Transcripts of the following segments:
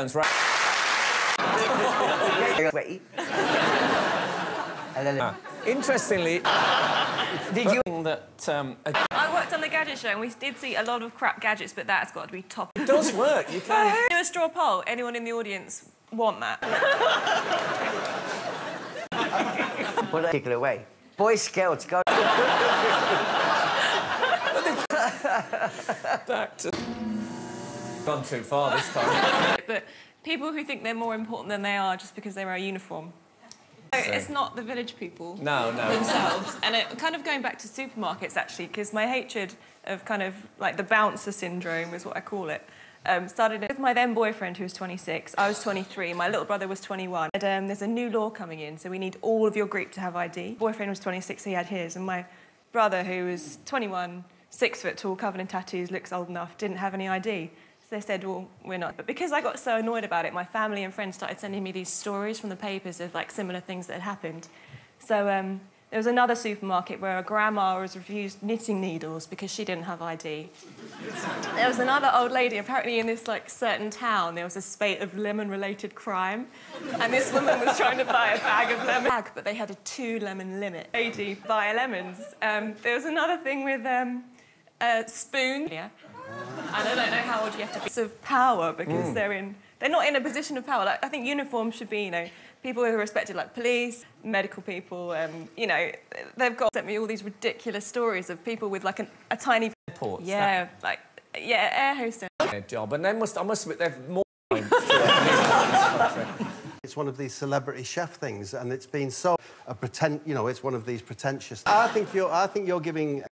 Sounds right. Interestingly, did you think that... I worked on the gadget show and we did see a lot of crap gadgets, but that's got to be top. It does work, you can... Do a straw poll. Anyone in the audience want that? Well, take it away. Boy Scouts, go... Back to... Gone too far this time. But people who think they're more important than they are just because they wear a uniform. It's not the village people themselves. And kind of going back to supermarkets, actually, because my hatred of kind of, like, the bouncer syndrome is what I call it, started with my then boyfriend, who was 26. I was 23. My little brother was 21. And there's a new law coming in, so we need all of your group to have ID. Boyfriend was 26, so he had his. And my brother, who was 21, 6 foot tall, covered in tattoos, looks old enough, didn't have any ID. So they said, well, we're not. But because I got so annoyed about it, my family and friends started sending me these stories from the papers of, like, similar things that had happened. So there was another supermarket where a grandma was refused knitting needles because she didn't have ID. There was another old lady, apparently in this, like, certain town, there was a spate of lemon-related crime, and this woman was trying to buy a bag of lemon, but they had a 2-lemon limit. Lady, buy lemons. There was another thing with a spoon. Yeah. And I don't know how old you have to be. It's of power because they're not in a position of power. Like, I think uniforms should be, you know, people who are respected, like police, medical people. You know, they've sent me all these ridiculous stories of people with like a tiny Airports. Yeah, like air hostess. Their job, and I must admit they've more. It's one of these celebrity chef things, and it's been so you know, it's one of these pretentious. I think you're giving.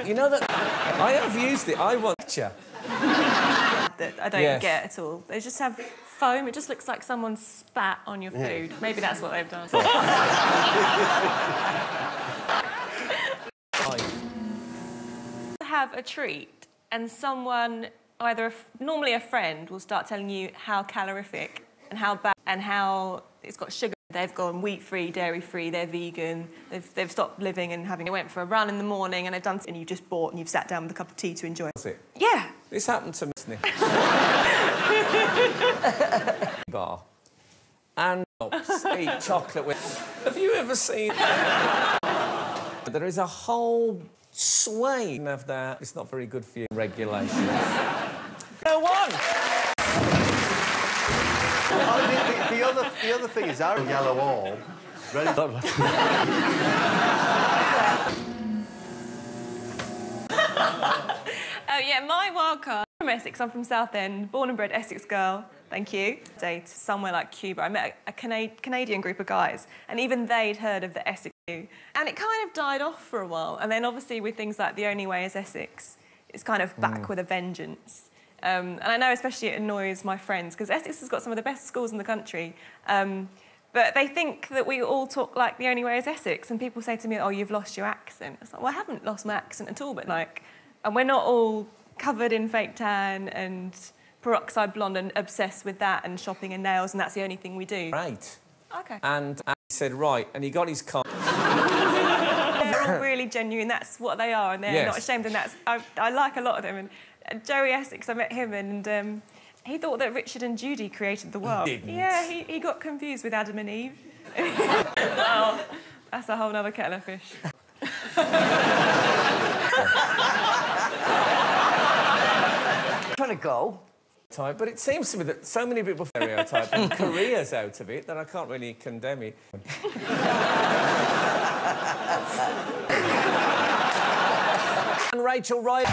You know that I have used it. I watch you. That I don't get at all. They just have foam. It just looks like someone spat on your food. Maybe that's what they've done. Have a treat, and someone, either normally a friend, will start telling you how calorific and how bad and how it's got sugar. They've gone wheat-free, dairy-free, they're vegan, they've stopped living and having... They went for a run in the morning and they've done... And you just bought and you've sat down with a cup of tea to enjoy it. That's it? Yeah. This happened to me. Bar. And eat chocolate with... Have you ever seen... There is a whole sway of that. It's not very good for you. Regulations. No one! The other thing is our yellow wall. Ready? Oh, yeah, my wild card. I'm from Essex, I'm from Southend, born and bred Essex Girl, thank you. Date somewhere like Cuba. I met a Canadian group of guys, and even they'd heard of the Essex Girl. And it kind of died off for a while, and then obviously with things like The Only Way is Essex, it's kind of back with a vengeance. And I know especially it annoys my friends, because Essex has got some of the best schools in the country, but they think that we all talk like The Only Way is Essex, and people say to me, oh, you've lost your accent. It's like, well, I haven't lost my accent at all, but, like, and we're not all covered in fake tan and peroxide blonde and obsessed with that and shopping and nails, and that's the only thing we do. Right. OK. And he said, right, and he got his car. They're all really genuine, that's what they are, and they're not ashamed, and that's... I like a lot of them. And Joey Essex, I met him, and he thought that Richard and Judy created the world. He didn't. Yeah, he got confused with Adam and Eve. Oh, that's a whole other kettle of fish. Trying to go. But it seems to me that so many people stereotype careers out of it that I can't really condemn it. And Rachel Wright.